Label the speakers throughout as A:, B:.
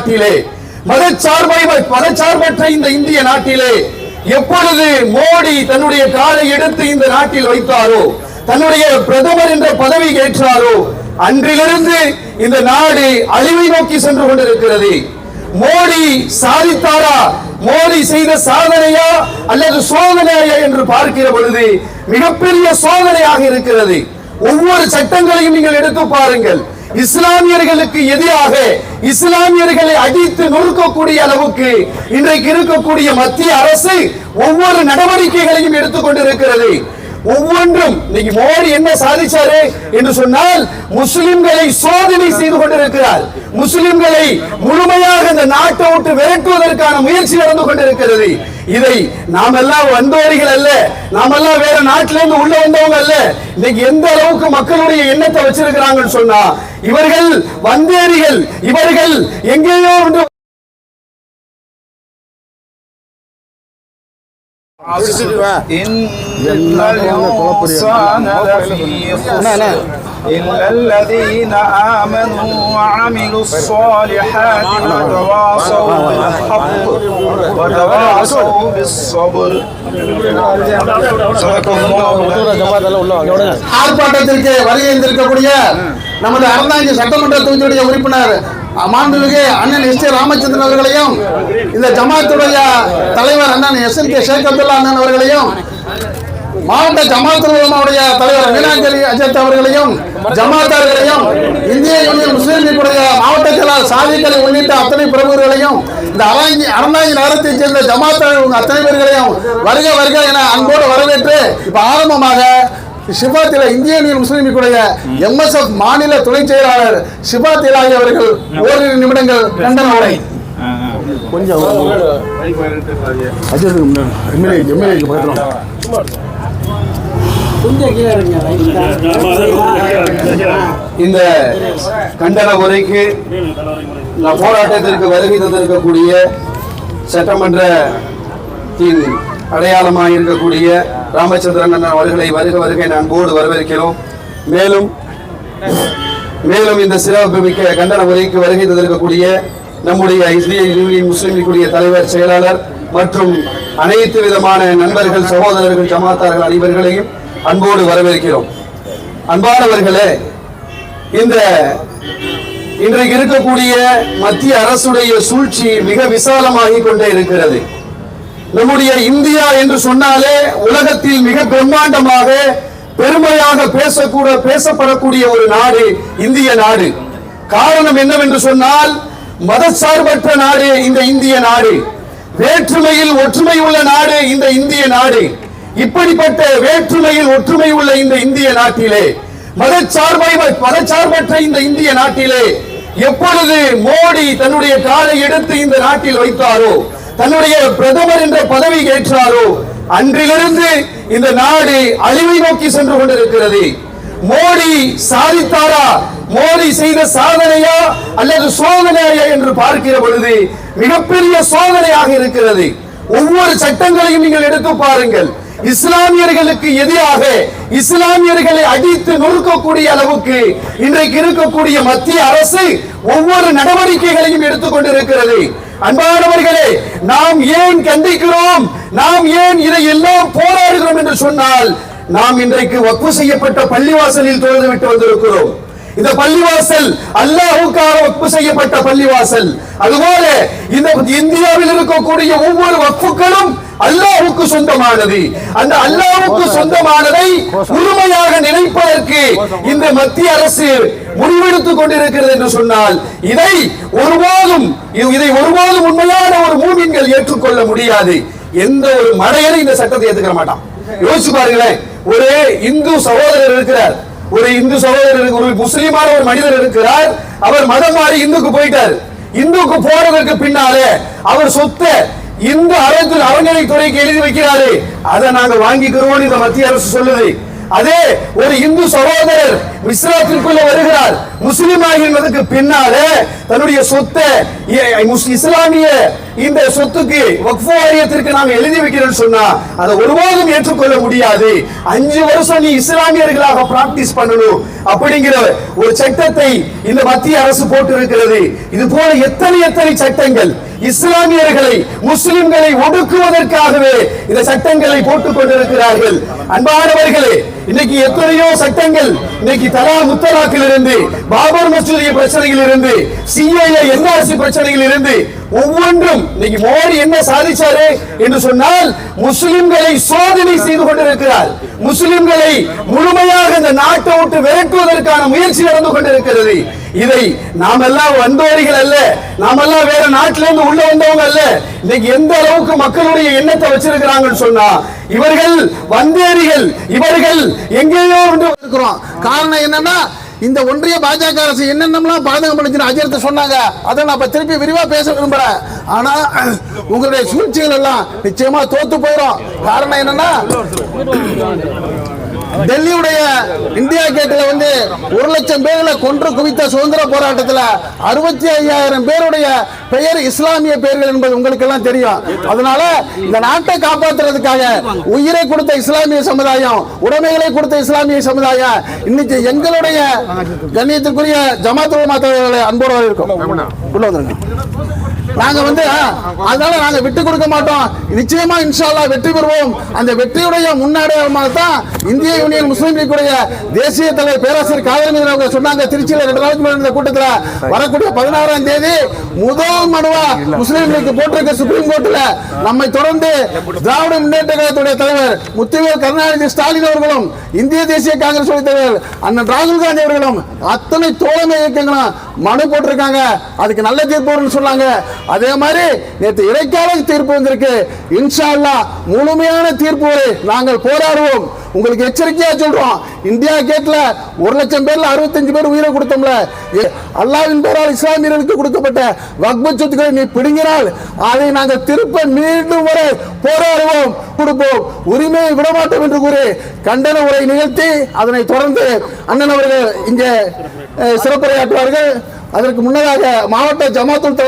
A: நாட்டிலே மதச்சார்பற்ற இந்த இந்திய நாட்டிலே எப்பொழுது மோடி தன்னுடைய காலை எடுத்து இந்த நாட்டில் வைத்தாரோ, தன்னுடைய பிரதமர் என்ற பதவி ஏற்றாரோ, அன்றிலிருந்து இந்த நாடு அழிவை நோக்கி சென்று கொண்டிருக்கிறது. மோடி சாதித்தாரா, மோடி செய்த சாதனையா அல்லது சோதனையா என்று பார்க்கிற பொழுது மிகப்பெரிய சோதனையாக இருக்கிறது. ஒவ்வொரு சட்டங்களையும் நீங்கள் எடுத்து பாருங்கள். இஸ்லாமியர்களுக்கு எதிராக இஸ்லாமியர்களை அடித்து நொறுக்கக்கூடிய அளவுக்கு இன்றைக்கு இருக்கக்கூடிய மத்திய அரசு ஒவ்வொரு நடவடிக்கைகளையும் எடுத்துக்கொண்டிருக்கிறது. ஒவ்வொன்றும் இன்னைக்கு மோடி என்ன சாதிச்சாரு என்று சொன்னால், முஸ்லிம்களை சோதனை செய்து கொண்டிருக்கிறார். முஸ்லிம்களை முழுமையாக இந்த நாட்டை விட்டு விரட்டுவதற்கான முயற்சி நடந்து கொண்டிருக்கிறது. இதை நாம் எல்லாம் வந்தோரிகள் அல்ல, நாம் எல்லாம் வேற நாட்டிலிருந்து உள்ள வந்தவங்க அல்ல. இன்னைக்கு எந்த அளவுக்கு மக்களுடைய எண்ணத்தை வச்சிருக்கிறாங்கன்னு சொன்னா, இவர்கள் வந்தேரிகள், இவர்கள் எங்கேயோ
B: إلا الذين آمنوا وعملوا الصالحات وتواصوا بالحق وتواصوا بالصبر.
C: ஆர்ப்பாட்டத்திற்கு வருகின்றிருக்கக்கூடிய நமது அறந்தாங்கி சட்டமன்ற தொகுதியுடைய உறுப்பினர் மாண்புமிகு அண்ணன் எஸ். ராமச்சந்திரன் அவர்களையும், இந்த ஜமாத்துடைய தலைவர் அண்ணன் SNK ஷேக் அப்துல்லா அண்ணன் அவர்களையும், மாவட்ட ஜமாத் உலமாவுடைய தலைவர் மீனாஞ்சலி அஜத் அவர்களையும், ஜமாத்தார்களையும், இந்திய யூனியன் முஸ்லீம் லீக்குடைய மாவட்ட செயலாளர் சாதிகளை உள்ளிட்ட அத்தனை பிரமுகர்களையும், இந்த அறந்தாங்கி நகரத்தைச் சேர்ந்த ஜமாத்தார்கள் அத்தனை பேர்களையும் வருக வருக என அன்போடு வரவேற்று இப்ப ஆரம்பமாக ஷிபாத்திலா இந்திய யூனியன் முஸ்லீம் லீக்குடைய MSF மாநில துணை செயலாளர் ஷிபாத்திலா அவர்கள் ஓரிரு நிமிடங்கள் கண்டன உரை. கொஞ்சம்
A: இந்த கண்டன உரைக்கு போராட்டத்திற்கு வருகை தந்திருக்கக்கூடிய சட்டமன்றத்தின் அடையாளமாக இருக்கக்கூடிய ராமச்சந்திரன் அண்ணன் அவர்களை வருக வருகை அன்போடு வரவேற்கிறோம். மேலும் இந்த சிறப்பு மிக்க கண்டன உரைக்கு வருகை தந்திருக்கக்கூடிய நம்முடைய இந்திய யூனியன் முஸ்லீம் லீக்குடைய தலைவர், செயலாளர் மற்றும் அனைத்து விதமான நண்பர்கள், சகோதரர்கள், ஜமாத்தார்கள் அனைவர்களையும் அன்போடு வரவேற்கிறோம். அன்பானவர்களே, இந்த இன்றைக்கு இருக்கக்கூடிய மத்திய அரசுடைய சூழ்ச்சி மிக விசாலமாகிக் கொண்டே இருக்கிறது. நம்முடைய இந்தியா என்று சொன்னாலே உலகத்தில் மிக பிரம்மாண்டமாக பெருமையாக பேசப்படக்கூடிய ஒரு நாடு இந்திய நாடு. காரணம் என்னவென்று சொன்னால், மதச்சார்பற்ற நாடு இந்த இந்திய நாடு, வேற்றுமையில் ஒற்றுமை உள்ள நாடு இந்த இந்திய நாடு. இப்படிப்பட்ட வேற்றுமையில் ஒற்றுமை உள்ள இந்த இந்திய நாட்டிலே, மதச்சார்பற்ற இந்த இந்திய நாட்டிலே எப்பொழுது மோடி தன்னுடைய காலை எடுத்து இந்த நாட்டில் வைத்தாரோ, தன்னுடைய பிரதமர் என்ற பதவி ஏற்றாரோ, அன்றிலிருந்து இந்த நாடு அழிவை நோக்கி சென்று கொண்டிருக்கிறது. மோடி சாதித்தாரா, மோடி செய்த சாதனையா அல்லது சோதனையா என்று பார்க்கிற பொழுது மிகப்பெரிய சோதனையாக இருக்கிறது. ஒவ்வொரு சட்டங்களையும் நீங்கள் எடுத்து பாருங்கள். இஸ்லாமியர்களுக்கு எதிராக இஸ்லாமியர்களை அடித்து நொறுக்கக்கூடிய அளவுக்கு இன்றைக்கு இருக்கக்கூடிய மத்திய அரசு ஒவ்வொரு நடவடிக்கைகளையும் எடுத்துக்கொண்டிருக்கிறது. அன்பானவர்களே, நாம் ஏன் கண்டிக்கிறோம், நாம் ஏன் இதை எல்லாம் போராடுகிறோம் என்று சொன்னால், நாம் இன்றைக்கு வக்ஃப் செய்யப்பட்ட பள்ளிவாசலில் தொழுது விட்டு வந்திருக்கிறோம். இந்த பள்ளிவாசல் அல்லாஹ்வுக்காக வக்ஃப் செய்யப்பட்ட பள்ளிவாசல். அதுபோல இந்த இந்தியாவில் இருக்கக்கூடிய ஒவ்வொரு வக்ஃப்களும் அல்லாஹ்வுக்கு சொந்தமானது. அந்த அல்லாஹ்வுக்கு சொந்தமானதை முழுமையாக நினைப்பதற்கு இந்த மத்திய அரசு முடிவெடுத்துக் கொண்டிருக்கிறது என்று சொன்னால், இதை ஒருபோதும் உண்மையான ஒரு மூமின்கள் ஏற்றுக்கொள்ள முடியாது. எந்த ஒரு மடையனை இந்த சட்டத்தை ஏற்றுக்க மாட்டான். யோசிச்சு பாருங்களேன், ஒரு இந்து சகோதரர் இருக்கிறார், ஒரு இந்து சகோதரர், ஒரு முஸ்லிமான ஒரு மனிதர் இருக்கிறார். அவர் மதம் மாறி இந்துக்கு போயிட்டார். இந்துக்கு போறதற்கு பின்னாலே அவர் சொத்த இந்து அறநிலைத்துறைக்கு எழுதி வைக்கிறாரு. அதை நாங்க வாங்கிக்கிறோம் இந்த மத்திய அரசு சொல்லுது. அதே ஒரு இந்து சகோதரர் இஸ்லாத்திற்குள்ள வருகிறார், முஸ்லிம் ஆகின்றதுக்கு பின்னாலே தன்னுடைய சொத்தை இஸ்லாமிய இந்த சொத்துக்கு வக்ஃப் வாரியத்திற்கு நாங்க எழுதி வைக்கிறோம் சொன்னா அதை ஒருபோதும் ஏற்றுக்கொள்ள முடியாது. 5 வருஷம் நீ இஸ்லாமியர்களாக பிராக்டிஸ் பண்ணணும் அப்படிங்கிற ஒரு சட்டத்தை இந்த மத்திய அரசு போட்டு இருக்கிறது. இது போல எத்தனை சட்டங்கள் இஸ்லாமியர்களை முஸ்லிம்களை ஒடுக்குவதற்காகவே இந்த சட்டங்களை போட்டுக் கொண்டிருக்கிறார்கள். அன்பானவர்களே, இன்னைக்கு எத்தனையோ சட்டங்கள் இன்னைக்கு தலா முத்தலாக்கில் இருந்து, பாபர் மசூதி பிரச்சனையில் இருந்து, சிஏஏ என்ஆர்சி பிரச்சனையில் இருந்து ஒவ்வொன்றும் இன்னைக்கு மோடி என்ன சாதிச்சாரு என்று சொன்னால் முஸ்லிம்களை சோதனை செய்து கொண்டிருக்கிறார். முஸ்லிம்களை முழுமையாக இந்த நாட்டை விட்டு விரட்டுவதற்கான முயற்சி நடந்து கொண்டிருக்கிறது. இதை நாமெல்லாம் வந்தோரிகள் அல்ல, நாமெல்லாம் வேற நாட்டில இருந்து உள்ள வந்தவங்க அல்ல. இன்னைக்கு எந்த அளவுக்கு மக்களுடைய எண்ணத்தை வச்சிருக்கிறாங்கன்னு சொன்னா இவர்கள் வந்தேரிகள், இவர்கள் எங்கேயோ
C: இருக்கிறோம். காரணம் என்னன்னா இந்த ஒன்றிய பாஜக அரசு என்னென்னலாம் பாதகம் பண்ணிச்சு அஜயத்தை சொன்னாங்க. அதை நான் திருப்பி விரிவா பேச விரும்புறேன். ஆனா உங்களுடைய சூழ்ச்சிகள் எல்லாம் நிச்சயமா தோத்து போயிடும். காரணம் என்னன்னா டெல்லியுடைய இந்தியா கேட்ல 1,00,000 பேர்களை கொன்று குவித்த சுதந்திர போராட்டத்தில் 65,000 பேருடைய பெயர் இஸ்லாமிய பெயர்கள் என்பது உங்களுக்கு எல்லாம் தெரியும். அதனால இந்த நாட்டை காப்பாற்றுறதுக்காக உயிரை கொடுத்த இஸ்லாமிய சமுதாயம், உடைமைகளை கொடுத்த இஸ்லாமிய சமுதாயம் இன்னைக்கு எங்களுடைய கண்ணியத்திற்குரிய ஜமாத் உலமா தலைவர்களை அன்போடு இருக்கும். உள்ள வந்துருங்க. நாங்க அதனால நாங்க விட்டு கொடுக்க மாட்டோம். நிச்சயமா இன்ஷா அல்லாஹ் வெற்றி பெறுவோம். அந்த வெற்றியுடைய முன்னடையாளமாக தான் இந்திய யூனியன் முஸ்லீம் லீக்குடைய தேசிய தலைவர் பேராசிரியர் காதர் மீது அவங்க சொன்னாங்க. திருச்சியில் 2 நாளைக்கு முன்னாடி கூட்டத்தில் வரக்கூடிய 16ஆம் தேதி முதல் மனுவா முஸ்லீம் லீக் போட்டிருக்க சுப்ரீம் கோர்ட்ல நம்மை தொடர்ந்து திராவிட முன்னேற்ற கழகத்துடைய தலைவர் முத்துவேல் கருணாநிதி ஸ்டாலின் அவர்களும், இந்திய தேசிய காங்கிரஸ் தலைவர் அண்ணன் ராகுல் காந்தி அவர்களும் அத்தனை தோழமை இயக்கங்களும் மனு போட்டிருக்காங்க. அதுக்கு நல்ல தீர்ப்பு சொன்னாங்க. அதே மாதிரி நேற்று இடைக்கால தீர்ப்பு வந்திருக்கு. இன்ஷா அல்லாஹ் முழுமையான தீர்ப்பு வரை நாங்கள் போராடுவோம். உங்களுக்கு எச்சரிக்கையா சொல்றோம். இந்தியா கேட்ல 1,00,000 பேர்ல 65 பேர் உயிரை கொடுத்தோம்ல. அல்லாஹ்வின் பெயரால் இஸ்லாமியர்களுக்கு கொடுக்கப்பட்ட வக்ஃப் சொத்துக்களை நீ பிடுங்கினால் அதை நாங்கள் திருப்ப மீண்டும் வரை போராடுவோம், கொடுப்போம், உரிமையை விடமாட்டோம் என்று கூறி கண்டன உரை நிகழ்த்தி அதனை தொடர்ந்து அண்ணன் அவர்கள் இங்கே சிறப்புரையாற்றுவார்கள். அதற்கு முன்னதாக மாவட்ட ஜமாத்துல்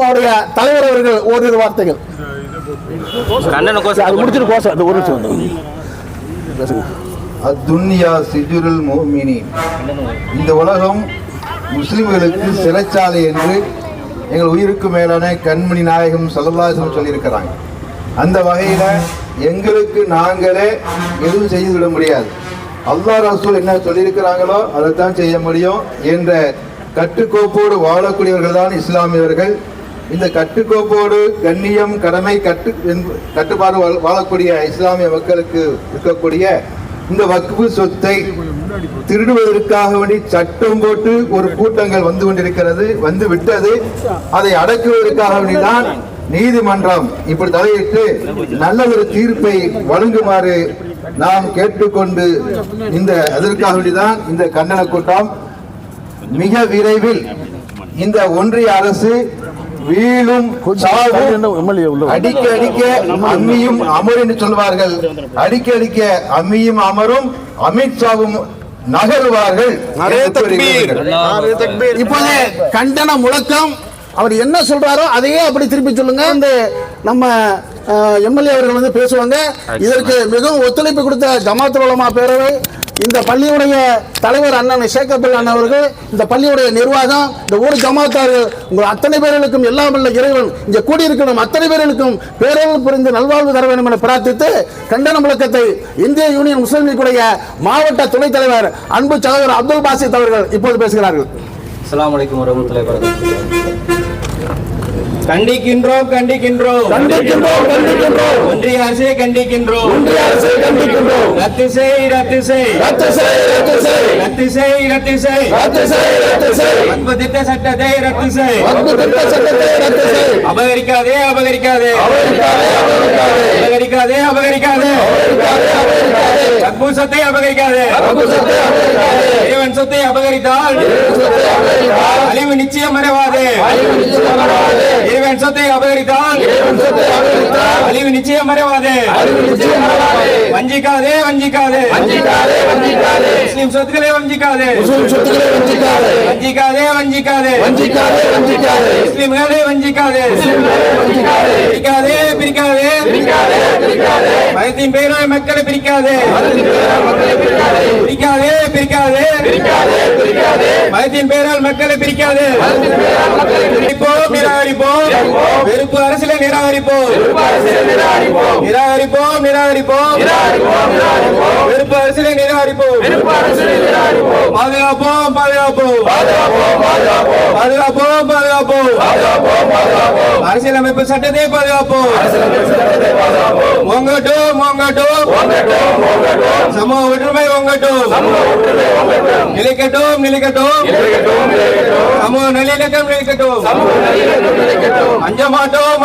C: உலமாவுடைய தலைவர் அவர்கள் ஓரிரு வார்த்தைகள்
D: அத்துன்யா சிஜுருல் முஃமினீன். இந்த உலகம் முஸ்லிம்களுக்கு சிறைச்சாலை என்று எங்கள் உயிருக்கு மேலான கண்மணி நாயகம் ஸல்லல்லாஹு அலைஹி வஸல்லம் சொல்லியிருக்கிறாங்க. அந்த வகையில் எங்களுக்கு நாங்களே எதுவும் செய்து விட முடியாது. அல்லாஹ் ரசூல் என்ன சொல்லியிருக்கிறாங்களோ அதைத்தான் செய்ய முடியும் என்ற கட்டுக்கோப்போடு வாழக்கூடியவர்கள் தான் இஸ்லாமியர்கள். இந்த கட்டுக்கோப்போடு கண்ணியம், கடமை, கட்டுப்பாடு வாழக்கூடிய இஸ்லாமிய மக்களுக்கு இருக்கக்கூடிய இந்த வக்ஃப் சொத்தை திருடுவதற்காக வேண்டி சட்டம் போட்டு ஒரு கூட்டங்கள் வந்து கொண்டிருக்கிறது, வந்து விட்டது. அதை அடக்குவதற்காக வேண்டிதான் நீதிமன்றம் இப்படி தலையிட்டு நல்ல ஒரு தீர்ப்பை வழங்குமாறு நாம் கேட்டுக்கொண்டு அதற்காக வேண்டிதான் இந்த கண்டன கூட்டம். மிக விரைவில் இந்த ஒன்றிய அரசு வீழும் அடிக்க அம்மியும் அமரும் என்று சொல்வார்கள். அடிக்க அம்மியும் அமரும், அமித்ஷாவும் நகருவார்கள்.
C: இப்போது கண்டன முழக்கம் அவர் என்ன சொல்றாரோ அதையே அப்படி திருப்பி சொல்லுங்க. நம்ம எம்எல்ஏ அவர்கள் பேசுவாங்க. இதற்கு மிகவும் ஒத்துழைப்பு கொடுத்த ஜமாத் உலமா பேரவை, இந்த பள்ளியுடைய தலைவர் அண்ணன் ஷேக் அப்துல் அண்ணன் அவர்கள், இந்த பள்ளியுடைய நிர்வாகம், இந்த ஊர் ஜமாத்தார்கள், உங்கள் அத்தனை பேர்களுக்கும் எல்லாம் உள்ள இறைவன் இங்கே கூடியிருக்கணும், அத்தனை பேர்களுக்கும் பேரர்கள் புரிந்து நல்வாழ்வு தர வேண்டும் என பிரார்த்தித்து கண்டன முழக்கத்தை இந்திய யூனியன் முஸ்லீம் லீக்குடைய மாவட்ட துணைத் தலைவர் அன்பு சகோதரர் அப்துல் பாசித் அவர்கள் இப்போது பேசுகிறார்கள்.
E: அஸ்ஸலாமு அலைக்கும் வரஹ்மத்துல்லாஹி வபரகாத்துஹு. கண்டிக்கின்றோம் ஒன்றிய அரசை கண்டிக்கின்றோம். ரத்து செய் வக்ஃப் திட்ட சட்டத்தை ரத்து செய். அபகரிக்காதே வக்ஃப் சொத்தை அபகரிக்காதே. இறைவன் சொத்தை அபகரித்தால் அழிவு நிச்சயம் மறைவாது. இறைவன் சொத்தை அபகரித்தால் அழிவு நிச்சயம் மறைவாது. வஞ்சிக்காதே வஞ்சிக்காதே முஸ்லிம் சொத்துக்களை வஞ்சிக்காதே. வஞ்சிக்காதே வஞ்சிக்காதே முஸ்லிம்களை வஞ்சிக்காதே. பிரிக்காதே மதத்தின் பெயரால் மக்களை பிரிக்காதே. பிரிக்காதே மதத்தின் பெயரால் மக்களை பிரிக்காதே. நிராகரிப்போம் வெறுப்பு அரசியலை நிராகரிப்போம். வெறுப்பு அரசியலை நிராகரிப்போம். பாதுகாப்போம் அரசியலமைப்பு சட்டத்தை பாதுகாப்போம். ஓங்கட்டும் சமூக ஒற்றுமை ஓங்கட்டும். நிலைக்கட்டும் சமூக நல்லிணக்கம் நிலைக்கட்டும். அஞ்ச மாட்டோம்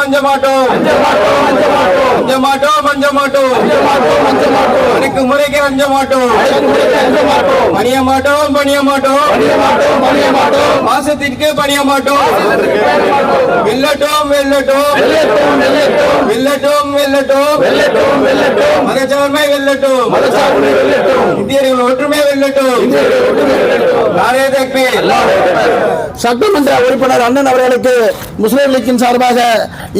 E: அடக்குமுறைக்கு அஞ்ச மாட்டோம். பணிய மாட்டோம் மாசத்திற்கு பணிய மாட்டோம். வெல்லட்டும் மதச்சார்மை வெல்லட்டும். இந்தியர்கள் ஒற்றுமை வெல்லட்டும். நாரே தக்பீர்.
C: சட்டமன்ற உறுப்பினர் அண்ணன் அவர்களுக்கு முஸ்லிம் லீக்கின் சார்பாக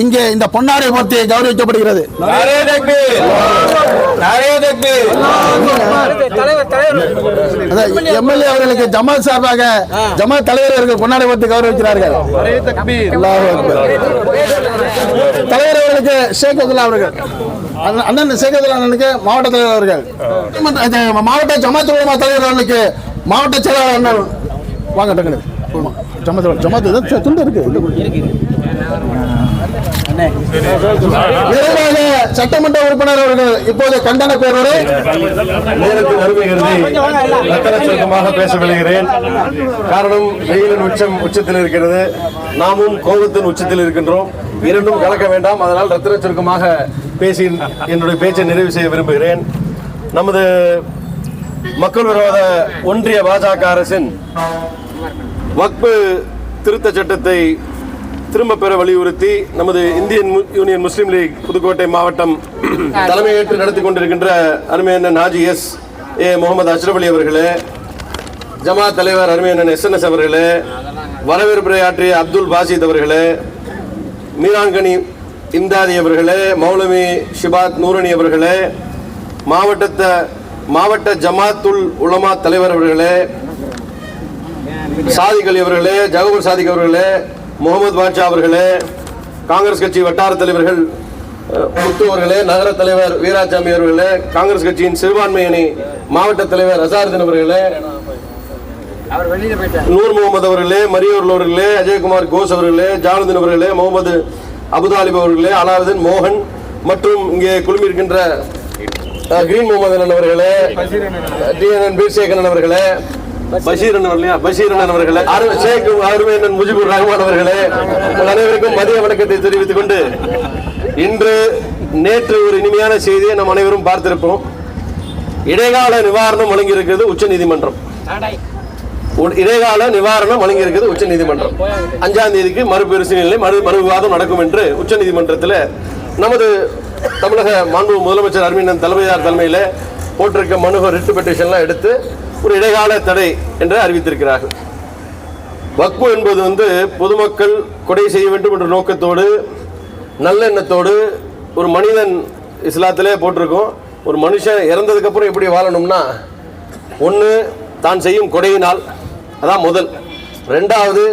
C: இங்கே இந்த பொன்னாடை போர்த்தி கௌரவிக்கப்படுகிறது.
E: நாரே தக்பீர்.
C: எம்எல்ஏ அவர்களுக்கு ஜமாத் சார்பாக ஜமாத் தலைவர் அவர்கள் பொன்னாடை போர்த்தி கௌரவிக்கிறார்கள். தலைவர் அவர்களுக்கு ஷேக் அப்துல்லா அவர்கள், அண்ணன் ஷேக் அப்துல்லா அண்ணனுக்கு மாவட்ட தலைவர் அவர்கள், மாவட்ட ஜமாத் உலமா தலைவர் அவர்களுக்கு மாவட்ட செயலாளர் அண்ணன் வாங்க டக்குனு ஜமாத் துண்டு இருக்கு. நிறைவாக சட்டமன்ற உறுப்பினர் அவர்கள் இப்போது கண்டன பேரோடு
F: நேரத்தில் சுருக்கமாக பேச விளைகிறேன். காரணம் வெயிலின் உச்சத்தில் இருக்கிறது, நாமும் கோபத்தின் உச்சத்தில் இருக்கின்றோம். இரண்டும் கலக்க வேண்டாம். அதனால் ரத்தின சுருக்கமாக பேசி என்னுடைய பேச்சை நிறைவு செய்ய விரும்புகிறேன். நமது மக்கள் விரோத ஒன்றிய பாஜக அரசின் வக்பு திருத்த சட்டத்தை திரும்ப பெற வலியுறுத்தி நமது இந்தியன் யூனியன் முஸ்லீம் லீக் புதுக்கோட்டை மாவட்டம் தலைமையேற்று நடத்தி கொண்டிருக்கின்ற அருமையண்ணன் ஹாஜி எஸ்.ஏ. முகமது அஷ்ரப் அலி அவர்களே, ஜமாத் தலைவர் அருமையண்ணன் SNS அவர்களே, வரவேற்புரையாற்றிய அப்துல் பாசித் அவர்களே, மீரான்கனி இம்தாதி அவர்களே, மௌலவி ஷிபாத் நூரணி அவர்களே, மாவட்ட ஜமாத்துல் உலமா தலைவர் அவர்களே, சாதிக் அலி அவர்களே, ஜகபூர் சாதிக் அவர்களே, முகமது பாட்ஷா அவர்களே, காங்கிரஸ் கட்சி வட்டார தலைவர்கள் முத்து அவர்களே, நகர தலைவர் வீராசாமி அவர்களே, காங்கிரஸ் கட்சியின் சிறுபான்மை அணி மாவட்ட தலைவர் அசாருதீன் அவர்களே, நூர் முகமது அவர்களே, மரியோர் அவர்களே, அஜயகுமார் கோஸ் அவர்களே, ஜாலுதீன் அவர்களே, முகமது அபுதாலிப் அவர்களே, அலாவுதீன் மோகன் மற்றும் இங்கே குழுமியிருக்கின்ற கிரீன் முகமது அவர்களே, டிஎன்என் பீர்சேகரன் அவர்களே, பஷீரன் அவர்களே, அருமையண்ணன் முஜிபுர் ரஹ்மான் அவர்களே, அனைவருக்கும் மதிய வணக்கத்தை தெரிவித்துக் கொண்டு நேற்று ஒரு இனிமையான செய்தியை நாம் அனைவரும் பார்த்திருப்போம். இடைக்கால நிவாரணம் வழங்கியிருக்கிறது உச்சநீதிமன்றம். இடைக்கால நிவாரணம் வழங்கியிருக்கிறது உச்சநீதிமன்றம். 5ஆம் தேதிக்கு மறுபரிசீலனை மறு விவாதம் நடக்கும் என்று உச்சநீதிமன்றத்தில் நமது தமிழக மாண்பு முதலமைச்சர் அருமையண்ணன் தளபதியார் தலைமையில் போட்டிருக்க மனு ரிட்டு பெட்டிஷன்லாம் எடுத்து ஒரு இடைக்கால தடை என்று அறிவித்திருக்கிறார்கள். வக்பு என்பது பொதுமக்கள் கொடை செய்ய வேண்டும் என்ற நோக்கத்தோடு நல்லெண்ணத்தோடு ஒரு மனிதன் இஸ்லாத்திலே போட்டிருக்கோம். ஒரு மனுஷன் இறந்ததுக்கு அப்புறம் எப்படி வாழணும்னா, ஒன்று தான் செய்யும் கொடையினால், அதான் முதல். ரெண்டாவது,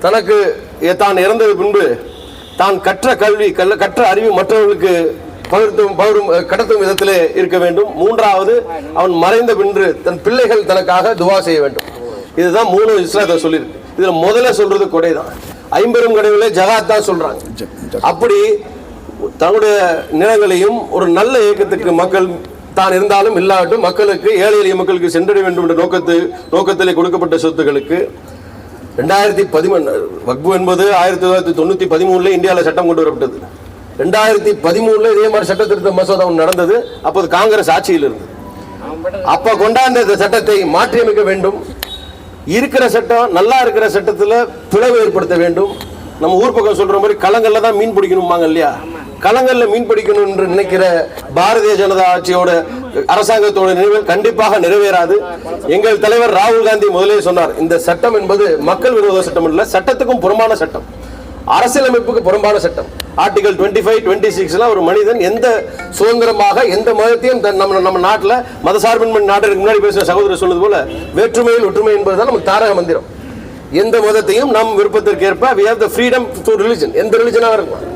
F: தனக்கு தான் இறந்தது பின்பு தான் கற்ற கல்வி கற்ற அறிவு மற்றவர்களுக்கு கடத்தும் விதத்திலே இருக்க வேண்டும். மூன்றாவது, அவன் மறைந்த பின்பு தன் பிள்ளைகள் தனக்காக துவா செய்ய வேண்டும். இதுதான் 3 இஸ்லாத்தை சொல்லியிருக்கு. இதுல முதல்ல சொல்றது கொடை தான். 50 கடவுளே ஜகாத் தான் சொல்றாங்க. அப்படி தன்னுடைய நிலங்களையும் ஒரு நல்ல இயக்கத்துக்கு மக்கள் தான் இருந்தாலும் இல்லாட்டும் மக்களுக்கு, ஏழை எளிய மக்களுக்கு சென்றடைய வேண்டும் என்ற நோக்கத்திலே கொடுக்கப்பட்ட சொத்துக்களுக்கு 2013 வக்பு என்பது 1993 இந்தியாவில் சட்டம் கொண்டு வரப்பட்டது. 2013 இதே மாதிரி சட்ட திருத்த மசோதா நடந்தது. அப்போது காங்கிரஸ் ஆட்சியில் இருந்தது. அப்ப கொண்டாந்த இந்த சட்டத்தை மாற்றியமைக்க வேண்டும். இருக்கிற சட்டம், நல்லா இருக்கிற சட்டத்தில் பிளவு ஏற்படுத்த வேண்டும். நம்ம ஊர் பக்கம் சொல்ற மாதிரி களங்கள்ல தான் மீன் பிடிக்கணுமாங்க இல்லையா, களங்கள்ல மீன் பிடிக்கணும் என்று நினைக்கிற பாரதிய ஜனதா ஆட்சியோட அரசாங்கத்தோட நினைவுகள் கண்டிப்பாக நிறைவேறாது. எங்கள் தலைவர் ராகுல் காந்தி முதலே சொன்னார், இந்த சட்டம் என்பது மக்கள் விரோத சட்டம் இல்ல, சட்டத்துக்கும் புறம்பான சட்டம், அரசியலமைப்புக்கு புறம்பான சட்டம். ஆர்டிகல் 25, 26 ஒரு மனிதன் எந்த சுதந்திரமாக எந்த மதத்தையும் நம்ம நாட்டில் மதசார்பின்மை நாட்டிற்கு முன்னாடி பேசுற சகோதரர் சொன்னது போல வேற்றுமையில் ஒற்றுமை என்பதுதான் நமக்கு தாரக மந்திரம். எந்த மதத்தையும் நம் விருப்பத்திற்கு ஏற்ப we have the freedom to religion, எந்த ரிலிஜனாக இருக்கலாம்.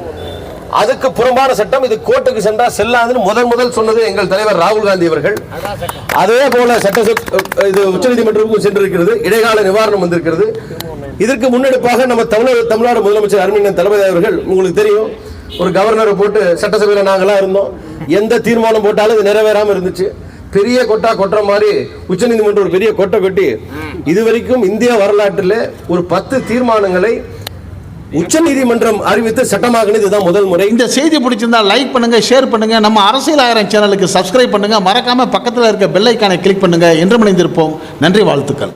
F: அதுக்கு புறம்பான சட்டம் இது கோர்ட்டுக்கு சென்றா செல்லாதுன்னு முதல் சொன்னது எங்கள் தலைவர் ராகுல் காந்தி அவர்கள். அதே போல இது உச்சநீதிமன்றத்துக்கும் சென்றிருக்கிறது, இடைக்கால நிவாரணம் வந்திருக்கிறது. இதற்கு முன்னெடுப்பாக நம்ம தமிழ்நாடு முதலமைச்சர் அருமையண்ணன் தளபதி அவர்கள், உங்களுக்கு தெரியும், ஒரு கவர்னரை போட்டு சட்டசபையில் நாங்களாம் இருந்தோம், எந்த தீர்மானம் போட்டாலும் இது நிறைவேறாம இருந்துச்சு. பெரிய கொட்டுற மாதிரி உச்சநீதிமன்றம் ஒரு பெரிய கொட்டை கொட்டி இதுவரைக்கும் இந்திய வரலாற்றில் ஒரு 10 தீர்மானங்களை உச்சநீதிமன்றம் அறிவித்து சட்டமாகினது இதுதான் முதல் முறை.
C: இந்த செய்தி பிடிச்சிருந்தா லைக் பண்ணுங்க, ஷேர் பண்ணுங்க, நம்ம அரசியல் ஆயிரம் சேனலுக்கு சப்ஸ்கிரைப் பண்ணுங்க, மறக்காம பக்கத்தில் இருக்க பெல் ஐக்கானை கிளிக் பண்ணுங்க. என்று இணைந்திருப்போம். நன்றி, வாழ்த்துக்கள்.